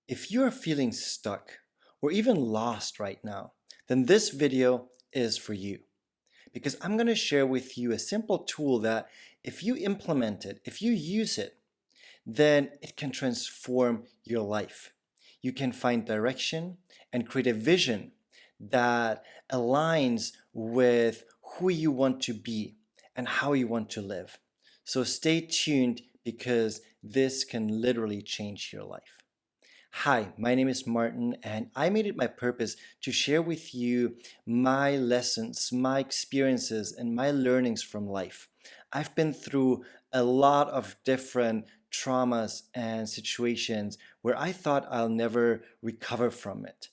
If you are feeling stuck or even lost right now, then this video is for you because I'm going to share with you a simple tool that if you implement it, if you use it, then it can transform your life. You can find direction and create a vision that aligns with who you want to be and how you want to live. So stay tuned because this can literally change your life. Hi, my name is Martin, and I made it my purpose to share with you my lessons, my experiences, and my learnings from life. I've been through a lot of different traumas and situations where I thought I'll never recover from it.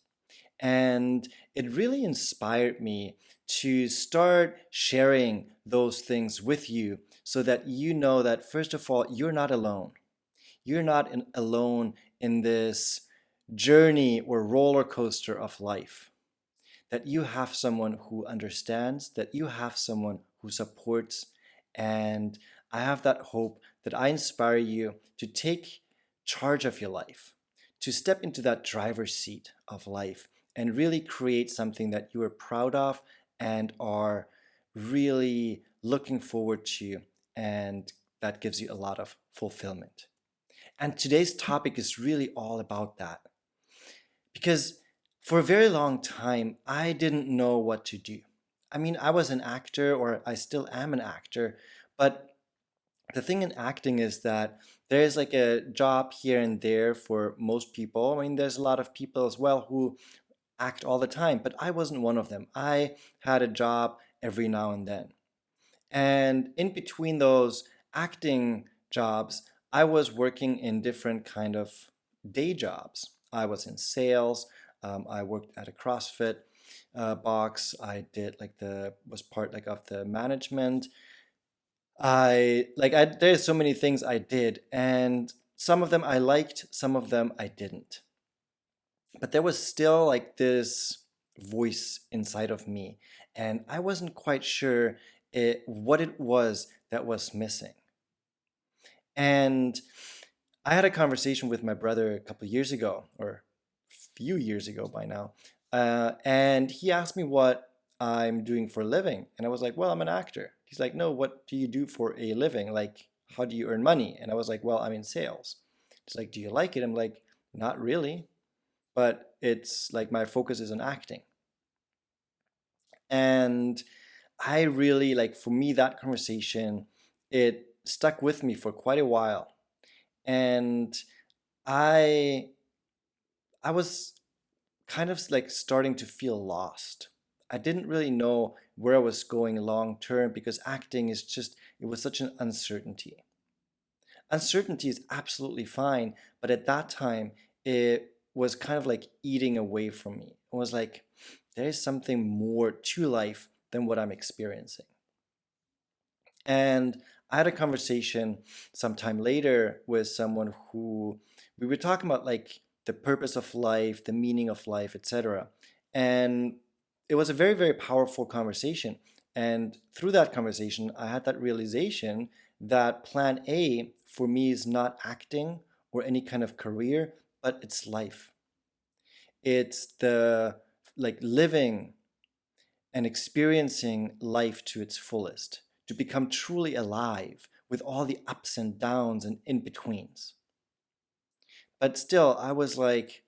And it really inspired me to start sharing those things with you so that you know that, first of all, you're not alone. You're not alone in this journey or roller coaster of life. That you have someone who understands, that you have someone who supports, and I have that hope that I inspire you to take charge of your life, to step into that driver's seat of life and really create something that you are proud of and are really looking forward to, and that gives you a lot of fulfillment. And today's topic is really all about that. Because for a very long time, I didn't know what to do. I mean, I was an actor, or I still am an actor, but the thing in acting is that there's like a job here and there for most people. I mean, there's a lot of people as well who act all the time, but I wasn't one of them. I had a job every now and then. And in between those acting jobs, I was working in different kind of day jobs. I was in sales. I worked at a CrossFit box. I did like was part like of the management. There's so many things I did, and some of them I liked, some of them I didn't. But there was still like this voice inside of me, and I wasn't quite sure what it was that was missing. And I had a conversation with my brother a couple of years ago, or a few years ago by now, and he asked me what I'm doing for a living, and I was like, "Well, I'm an actor." He's like, "No, what do you do for a living? Like, how do you earn money?" And I was like, "Well, I'm in sales." He's like, "Do you like it?" I'm like, "Not really, but it's like my focus is on acting." And I really like, for me, that conversation, it stuck with me for quite a while. And I I was kind of like starting to feel lost. I didn't really know where I was going long term because acting is just, it was such an uncertainty. Uncertainty is absolutely fine, but at that time, it was kind of like eating away from me. It was like, there's something more to life than what I'm experiencing. And I had a conversation sometime later with someone who we were talking about like the purpose of life, the meaning of life, etc. And it was a very, very powerful conversation. And through that conversation, I had that realization that plan A for me is not acting or any kind of career, but it's life. It's the like living and experiencing life to its fullest, to become truly alive with all the ups and downs and in betweens. But still, I was like,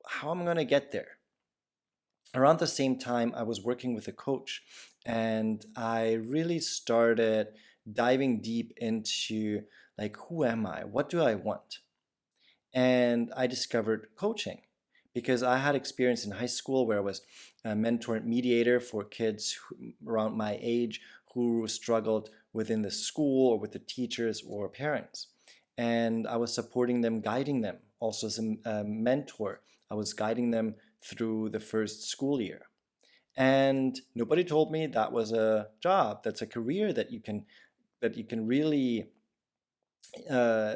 how am I going to get there? Around the same time, I was working with a coach, and I really started diving deep into like, who am I? What do I want? And I discovered coaching because I had experience in high school where I was a mentor and mediator for kids around my age who struggled within the school or with the teachers or parents. And I was supporting them, guiding them. Also, as a mentor, I was guiding them through the first school year. And nobody told me that was a job, that's a career that you can really uh,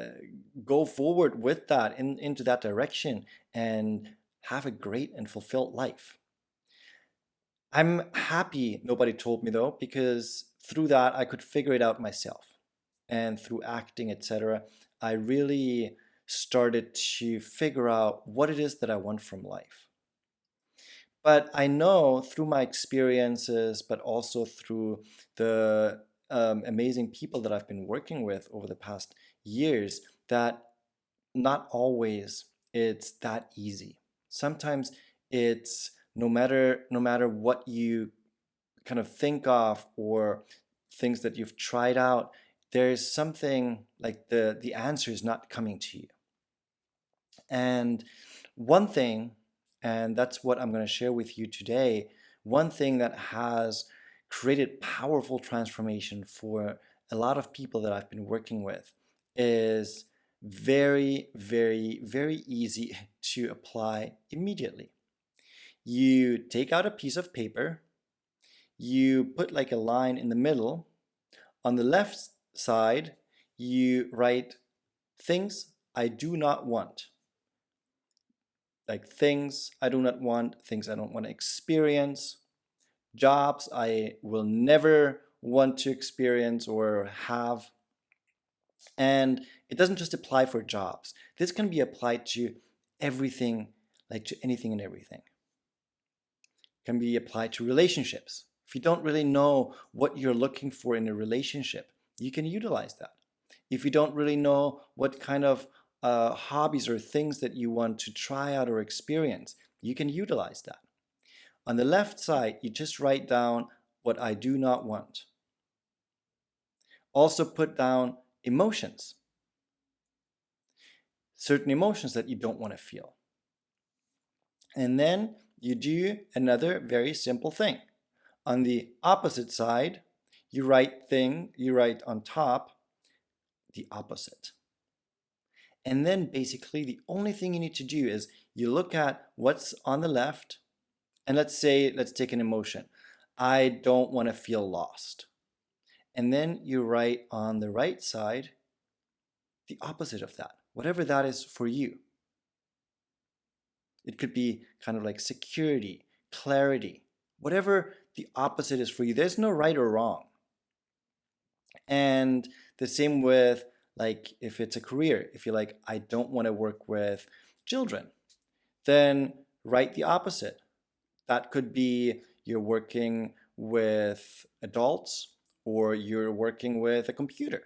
go forward with that into that direction and have a great and fulfilled life. I'm happy nobody told me though, because through that I could figure it out myself. And through acting, etc., I really started to figure out what it is that I want from life. But I know through my experiences, but also through the amazing people that I've been working with over the past years, that not always it's that easy. Sometimes it's no matter what you kind of think of or things that you've tried out, there's something like the answer is not coming to you. And one thing, and that's what I'm going to share with you today, one thing that has created powerful transformation for a lot of people that I've been working with is very, very, very easy to apply immediately. You take out a piece of paper, you put like a line in the middle. On the left side, you write things I do not want. Like things I do not want, things I don't want to experience, jobs I will never want to experience or have. And it doesn't just apply for jobs. This can be applied to everything, like to anything and everything. It can be applied to relationships. If you don't really know what you're looking for in a relationship, you can utilize that. If you don't really know what kind of hobbies or things that you want to try out or experience, you can utilize that. On the left side, you just write down what I do not want. Also put down emotions, certain emotions that you don't want to feel. And then you do another very simple thing. On the opposite side, you write on top the opposite. And then basically the only thing you need to do is you look at what's on the left, and let's take an emotion. I don't want to feel lost. And then you write on the right side the opposite of that, whatever that is for you. It could be kind of like security, clarity, whatever the opposite is for you. There's no right or wrong. And the same with like if it's a career, if you're like, I don't want to work with children, then write the opposite. That could be you're working with adults or you're working with a computer.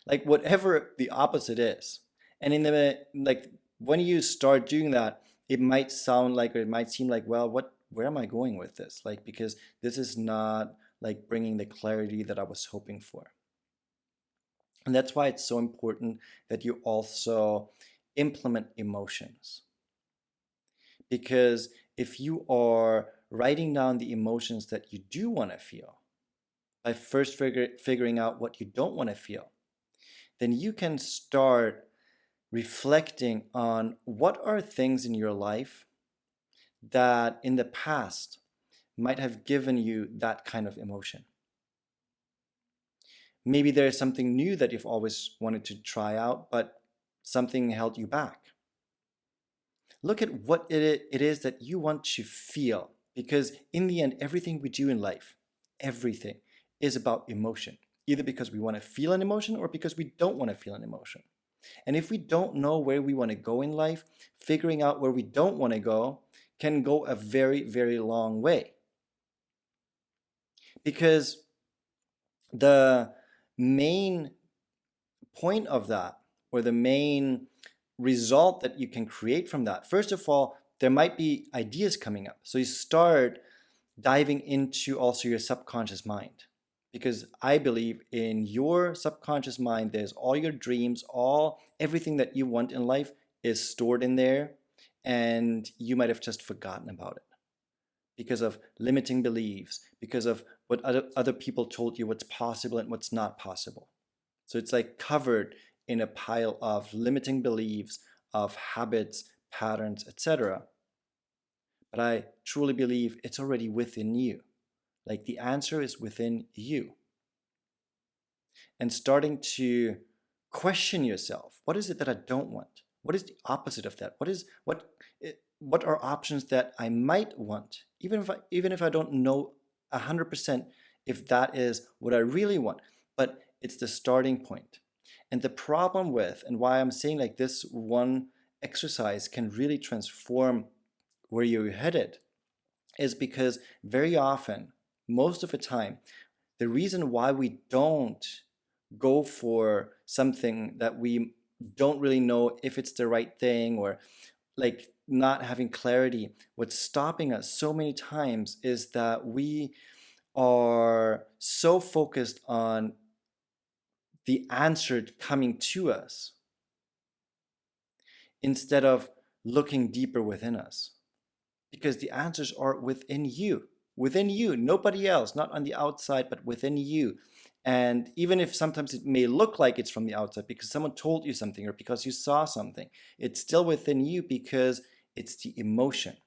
Like whatever the opposite is. And in the like when you start doing that, it might sound like, or it might seem like, well, where am I going with this? Like, because this is not like bringing the clarity that I was hoping for. And that's why it's so important that you also implement emotions. Because if you are writing down the emotions that you do want to feel, by first figuring out what you don't want to feel, then you can start reflecting on what are things in your life that in the past might have given you that kind of emotion. Maybe there's something new that you've always wanted to try out, but something held you back. Look at what it is that you want to feel, because in the end, everything we do in life, everything is about emotion, either because we want to feel an emotion or because we don't want to feel an emotion. And if we don't know where we want to go in life, figuring out where we don't want to go can go a very, very long way. Because the main point of that, or the main result that you can create from that, first of all, there might be ideas coming up. So you start diving into also your subconscious mind. Because I believe in your subconscious mind, there's all your dreams, everything that you want in life is stored in there, and you might have just forgotten about it because of limiting beliefs, because of what other people told you what's possible and what's not possible. So it's like covered in a pile of limiting beliefs, of habits, patterns, etc. But I truly believe it's already within you. Like the answer is within you. And starting to question yourself. What is it that I don't want? What is the opposite of that? What are options that I might want? Even if I don't know 100% if that is what I really want. But it's the starting point. And the problem with, and why I'm saying like this one exercise can really transform where you're headed, is because very often, most of the time, the reason why we don't go for something that we don't really know if it's the right thing, or like not having clarity, what's stopping us so many times is that we are so focused on the answer coming to us instead of looking deeper within us. Because the answers are within you, nobody else, not on the outside, but within you. And even if sometimes it may look like it's from the outside because someone told you something or because you saw something, it's still within you because it's the emotion.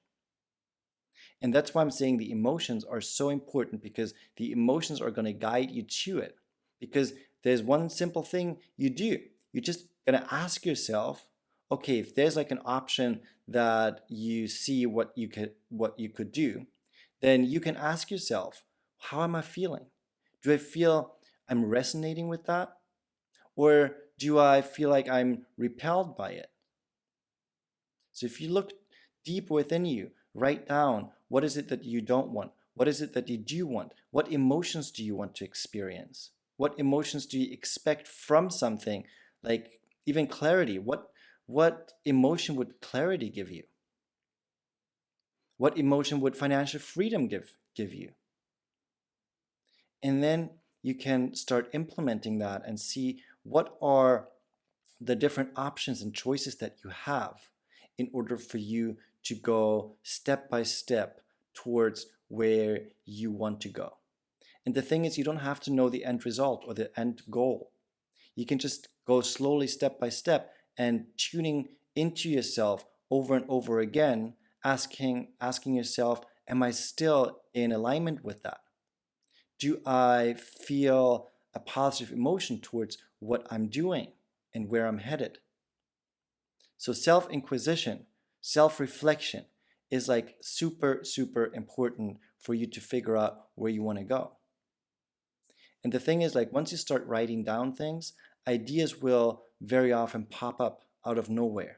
And that's why I'm saying the emotions are so important, because the emotions are going to guide you to it. Because there's one simple thing you do. You're just going to ask yourself, okay, if there's like an option that you see what you could do, then you can ask yourself, how am I feeling? Do I feel I'm resonating with that? Or do I feel like I'm repelled by it? So if you look deep within you, write down, what is it that you don't want? What is it that you do want? What emotions do you want to experience? What emotions do you expect from something? Like even clarity. What emotion would clarity give you? What emotion would financial freedom give you? And then you can start implementing that and see what are the different options and choices that you have in order for you to go step by step towards where you want to go. And the thing is, you don't have to know the end result or the end goal. You can just go slowly, step by step, and tuning into yourself over and over again, asking yourself, am I still in alignment with that? Do I feel a positive emotion towards what I'm doing and where I'm headed? So self-inquisition, self-reflection is like super, super important for you to figure out where you want to go. And the thing is, like, once you start writing down things, ideas will very often pop up out of nowhere.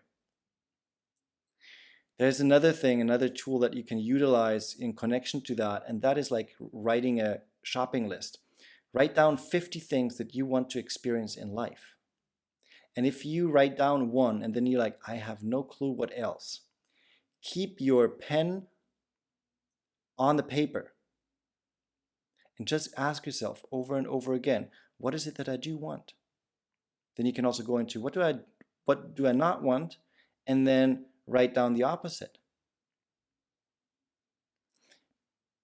There's another thing, another tool that you can utilize in connection to that, and that is like writing a shopping list. Write down 50 things that you want to experience in life. And if you write down one and then you're like, I have no clue what else, keep your pen on the paper and just ask yourself over and over again, what is it that I do want? Then you can also go into what do I not want, and then write down the opposite.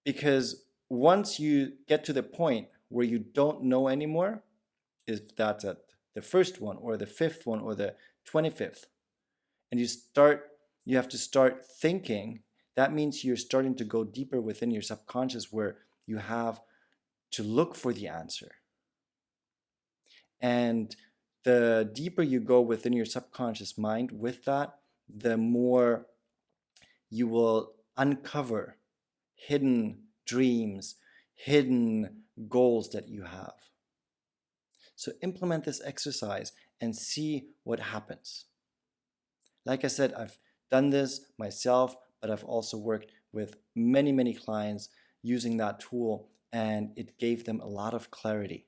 Because once you get to the point where you don't know anymore, if that's at the first one or the fifth one or the 25th, and you have to start thinking, that means you're starting to go deeper within your subconscious where you have to look for the answer. And the deeper you go within your subconscious mind with that, the more you will uncover hidden dreams, hidden goals that you have. So implement this exercise and see what happens. Like I said, I've done this myself, but I've also worked with many, many clients using that tool, and it gave them a lot of clarity.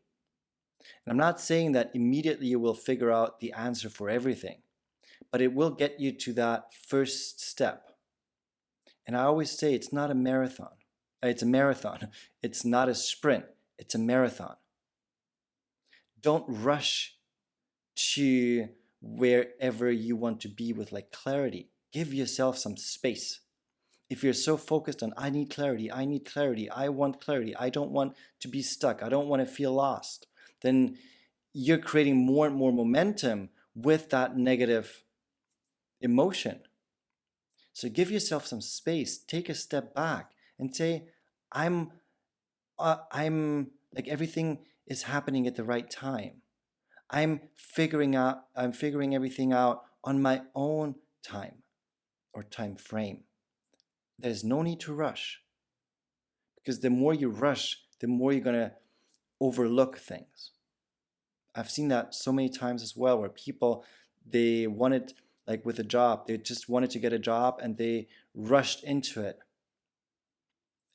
And I'm not saying that immediately you will figure out the answer for everything, but it will get you to that first step. And I always say it's not a marathon. It's a marathon. It's not a sprint. It's a marathon. Don't rush to wherever you want to be with like clarity. Give yourself some space. If you're so focused on, I need clarity, I need clarity, I want clarity, I don't want to be stuck, I don't want to feel lost, then you're creating more and more momentum with that negative emotion. So give yourself some space, take a step back and say, I'm like, everything is happening at the right time. I'm figuring everything out on my own time or time frame. There's no need to rush, because the more you rush, the more you're going to overlook things. I've seen that so many times as well, where people, they wanted, like with a job, they just wanted to get a job and they rushed into it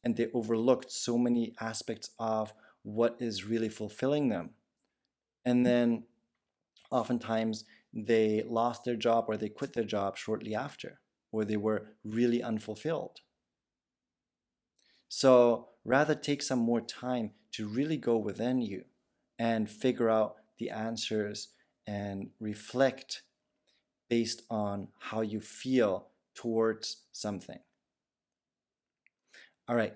and they overlooked so many aspects of what is really fulfilling them. And then oftentimes they lost their job or they quit their job shortly after, or they were really unfulfilled. So rather take some more time to really go within you and figure out the answers and reflect based on how you feel towards something. All right,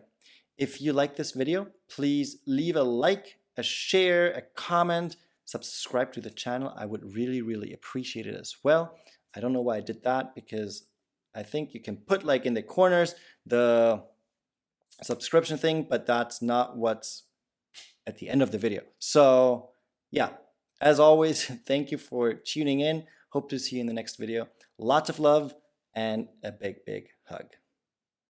if you like this video, please leave a like, a share, a comment, subscribe to the channel. I would really appreciate it as well. I don't know why I did that, because I think you can put like in the corners the subscription thing, but that's not what's at the end of the video. So yeah, as always, thank you for tuning in. Hope to see you in the next video. Lots of love and a big hug.